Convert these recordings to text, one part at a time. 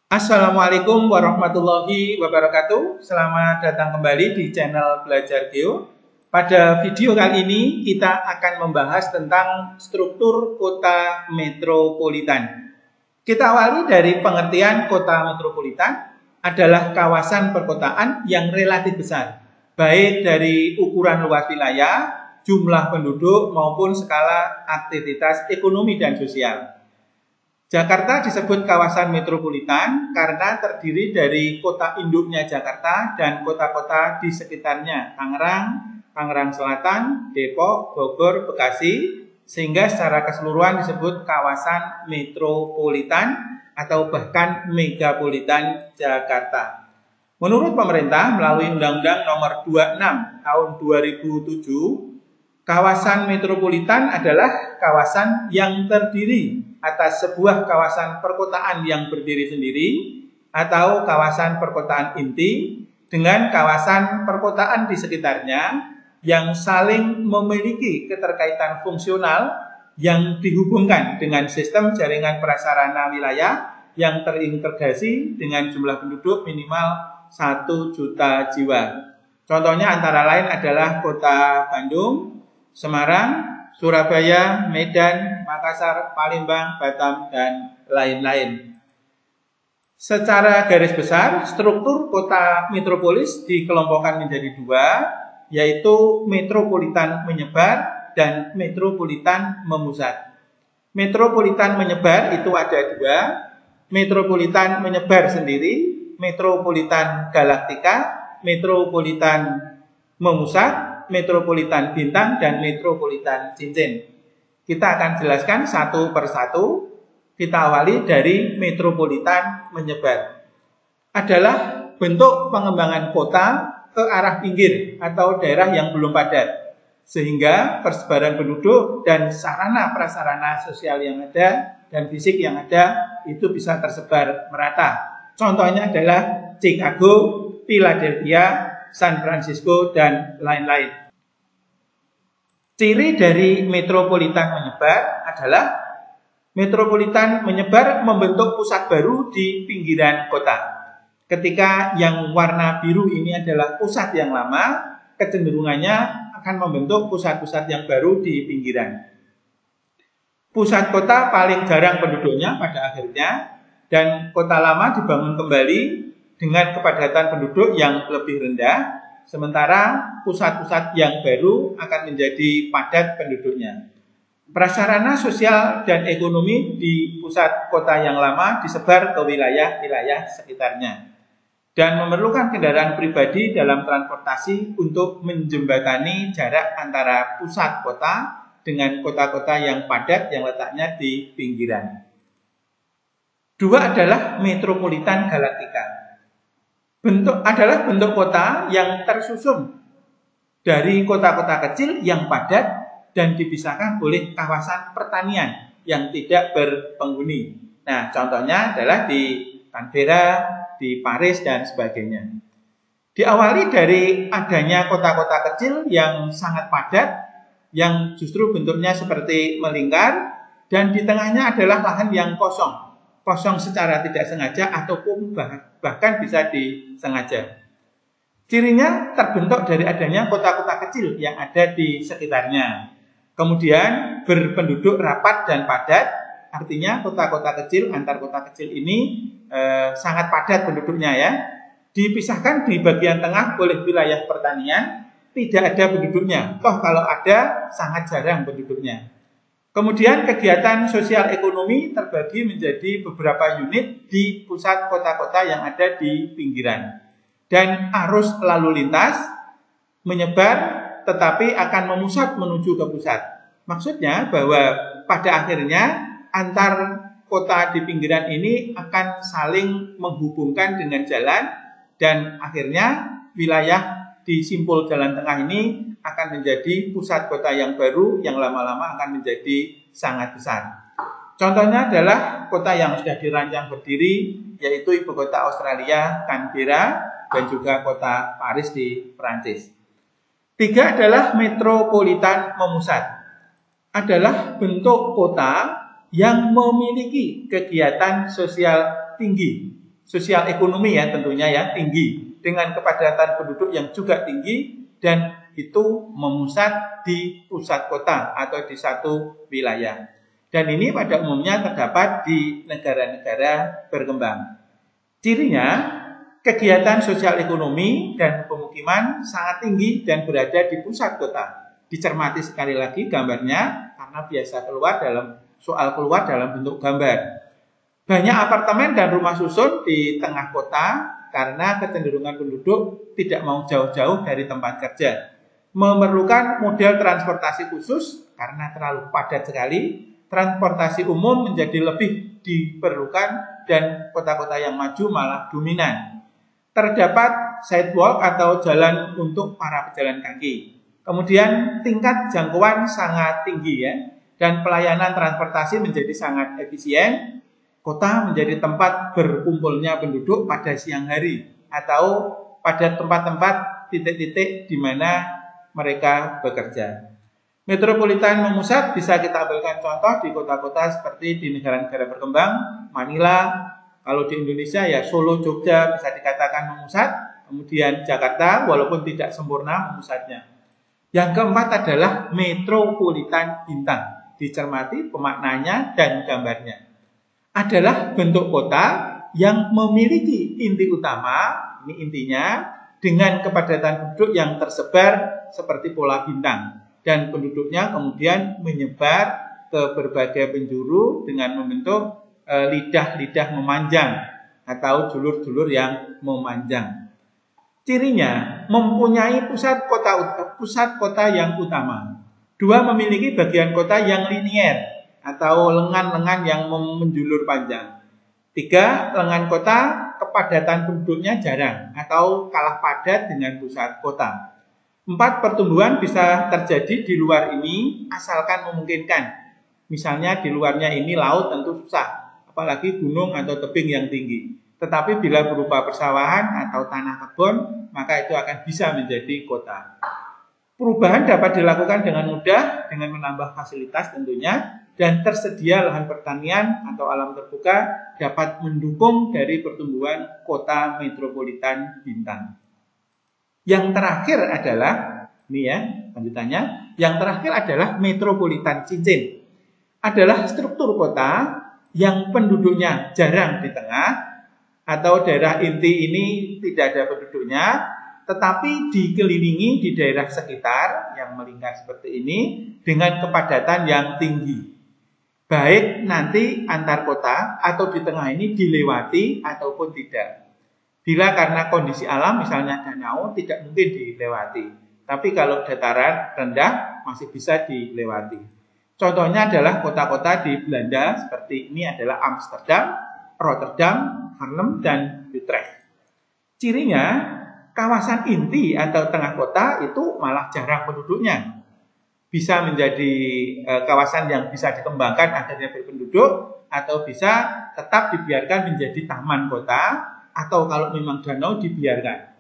Assalamualaikum warahmatullahi wabarakatuh. Selamat datang kembali di channel Belajar Geo. Pada video kali ini kita akan membahas tentang struktur kota metropolitan. Kita awali dari pengertian kota metropolitan adalah kawasan perkotaan yang relatif besar, baik dari ukuran luas wilayah, jumlah penduduk maupun skala aktivitas ekonomi dan sosial. Jakarta disebut kawasan metropolitan karena terdiri dari kota induknya Jakarta dan kota-kota di sekitarnya, Tangerang, Tangerang Selatan, Depok, Bogor, Bekasi, sehingga secara keseluruhan disebut kawasan metropolitan atau bahkan megapolitan Jakarta. Menurut pemerintah melalui Undang-Undang Nomor 26 Tahun 2007, kawasan metropolitan adalah kawasan yang terdiri atas sebuah kawasan perkotaan yang berdiri sendiri atau kawasan perkotaan inti dengan kawasan perkotaan di sekitarnya yang saling memiliki keterkaitan fungsional yang dihubungkan dengan sistem jaringan prasarana wilayah yang terintegrasi dengan jumlah penduduk minimal 1 juta jiwa. Contohnya antara lain adalah Kota Bandung, Semarang, Surabaya, Medan, Makassar, Palembang, Batam, dan lain-lain. Secara garis besar, struktur kota metropolis dikelompokkan menjadi dua, yaitu metropolitan menyebar dan metropolitan memusat. Metropolitan menyebar itu ada dua, metropolitan menyebar sendiri, metropolitan galaktika, metropolitan memusat, metropolitan bintang, dan metropolitan cincin. Kita akan jelaskan satu persatu. Kita awali dari metropolitan menyebar. Adalah bentuk pengembangan kota ke arah pinggir atau daerah yang belum padat, sehingga persebaran penduduk dan sarana prasarana sosial yang ada dan fisik yang ada itu bisa tersebar merata. Contohnya adalah Chicago, Philadelphia, San Francisco, dan lain-lain. Ciri dari metropolitan menyebar adalah metropolitan menyebar membentuk pusat baru di pinggiran kota. Ketika yang warna biru ini adalah pusat yang lama, kecenderungannya akan membentuk pusat-pusat yang baru di pinggiran. Pusat kota paling jarang penduduknya pada akhirnya, dan kota lama dibangun kembali dengan kepadatan penduduk yang lebih rendah, sementara pusat-pusat yang baru akan menjadi padat penduduknya. Prasarana sosial dan ekonomi di pusat kota yang lama disebar ke wilayah-wilayah sekitarnya dan memerlukan kendaraan pribadi dalam transportasi untuk menjembatani jarak antara pusat kota dengan kota-kota yang padat yang letaknya di pinggiran. Dua adalah metropolitan galaktika. Adalah bentuk kota yang tersusun dari kota-kota kecil yang padat dan dipisahkan oleh kawasan pertanian yang tidak berpenghuni. Nah, contohnya adalah di Canberra, di Paris, dan sebagainya. Diawali dari adanya kota-kota kecil yang sangat padat, yang justru bentuknya seperti melingkar, dan di tengahnya adalah lahan yang kosong secara tidak sengaja ataupun bahkan bisa disengaja. Cirinya terbentuk dari adanya kota-kota kecil yang ada di sekitarnya. Kemudian berpenduduk rapat dan padat, artinya kota-kota kecil, antar kota kecil ini sangat padat penduduknya ya. Dipisahkan di bagian tengah oleh wilayah pertanian, tidak ada penduduknya. Toh kalau ada, sangat jarang penduduknya. Kemudian kegiatan sosial ekonomi terbagi menjadi beberapa unit di pusat kota-kota yang ada di pinggiran. Dan arus lalu lintas menyebar tetapi akan memusat menuju ke pusat. Maksudnya bahwa pada akhirnya antar kota di pinggiran ini akan saling menghubungkan dengan jalan dan akhirnya wilayah di simpul jalan tengah ini akan menjadi pusat kota yang baru yang lama-lama akan menjadi sangat besar. Contohnya adalah kota yang sudah dirancang berdiri, yaitu ibu kota Australia, Canberra, dan juga kota Paris di Perancis. Tiga adalah metropolitan memusat. Adalah bentuk kota yang memiliki kegiatan sosial tinggi, sosial ekonomi ya tentunya ya tinggi, dengan kepadatan penduduk yang juga tinggi, dan itu memusat di pusat kota atau di satu wilayah. Dan ini pada umumnya terdapat di negara-negara berkembang. Cirinya, kegiatan sosial ekonomi dan pemukiman sangat tinggi dan berada di pusat kota. Dicermati sekali lagi gambarnya, karena biasa keluar dalam bentuk gambar. Banyak apartemen dan rumah susun di tengah kota karena kecenderungan penduduk tidak mau jauh-jauh dari tempat kerja. Memerlukan model transportasi khusus karena terlalu padat sekali. Transportasi umum menjadi lebih diperlukan dan kota-kota yang maju malah dominan. Terdapat sidewalk atau jalan untuk para pejalan kaki. Kemudian tingkat jangkauan sangat tinggi ya, dan pelayanan transportasi menjadi sangat efisien. Kota menjadi tempat berkumpulnya penduduk pada siang hari atau pada tempat-tempat titik-titik di mana mereka bekerja. Metropolitan memusat bisa kita ambilkan contoh di kota-kota seperti di negara-negara berkembang, Manila, kalau di Indonesia ya Solo, Jogja bisa dikatakan memusat, kemudian Jakarta walaupun tidak sempurna memusatnya. Yang keempat adalah metropolitan bintang, dicermati pemaknanya dan gambarnya. Adalah bentuk kota yang memiliki inti utama, ini intinya, dengan kepadatan penduduk yang tersebar seperti pola bintang. Dan penduduknya kemudian menyebar ke berbagai penjuru dengan membentuk lidah-lidah memanjang atau julur-julur yang memanjang. Cirinya mempunyai pusat kota yang utama. Dua, memiliki bagian kota yang linier atau lengan-lengan yang menjulur panjang. Tiga, lengan kota kepadatan penduduknya jarang atau kalah padat dengan pusat kota. Empat, pertumbuhan bisa terjadi di luar ini asalkan memungkinkan. Misalnya di luarnya ini laut tentu susah, apalagi gunung atau tebing yang tinggi. Tetapi bila berupa persawahan atau tanah kebun, maka itu akan bisa menjadi kota. Perubahan dapat dilakukan dengan mudah dengan menambah fasilitas tentunya, dan tersedia lahan pertanian atau alam terbuka dapat mendukung dari pertumbuhan kota metropolitan bintang. Yang terakhir adalah, ini ya lanjutannya, yang terakhir adalah metropolitan cincin. Adalah struktur kota yang penduduknya jarang di tengah, atau daerah inti ini tidak ada penduduknya, tetapi dikelilingi di daerah sekitar yang melingkar seperti ini dengan kepadatan yang tinggi. Baik nanti antar kota atau di tengah ini dilewati ataupun tidak. Bila karena kondisi alam misalnya danau tidak mungkin dilewati. Tapi kalau dataran rendah masih bisa dilewati. Contohnya adalah kota-kota di Belanda seperti ini adalah Amsterdam, Rotterdam, Haarlem, dan Utrecht. Cirinya kawasan inti atau tengah kota itu malah jarang penduduknya. Bisa menjadi kawasan yang bisa dikembangkan akhirnya berpenduduk, atau bisa tetap dibiarkan menjadi taman kota, atau kalau memang danau dibiarkan.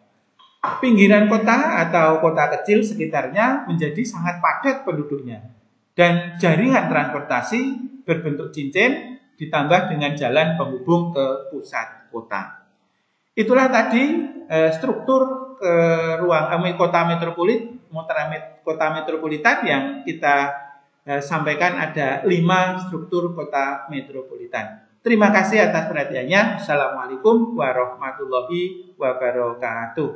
Pinggiran kota atau kota kecil sekitarnya menjadi sangat padat penduduknya, dan jaringan transportasi berbentuk cincin ditambah dengan jalan penghubung ke pusat kota. Itulah tadi struktur kota metropolitan yang kita sampaikan. Ada 5 struktur kota metropolitan. Terima kasih atas perhatiannya. Assalamualaikum warahmatullahi wabarakatuh.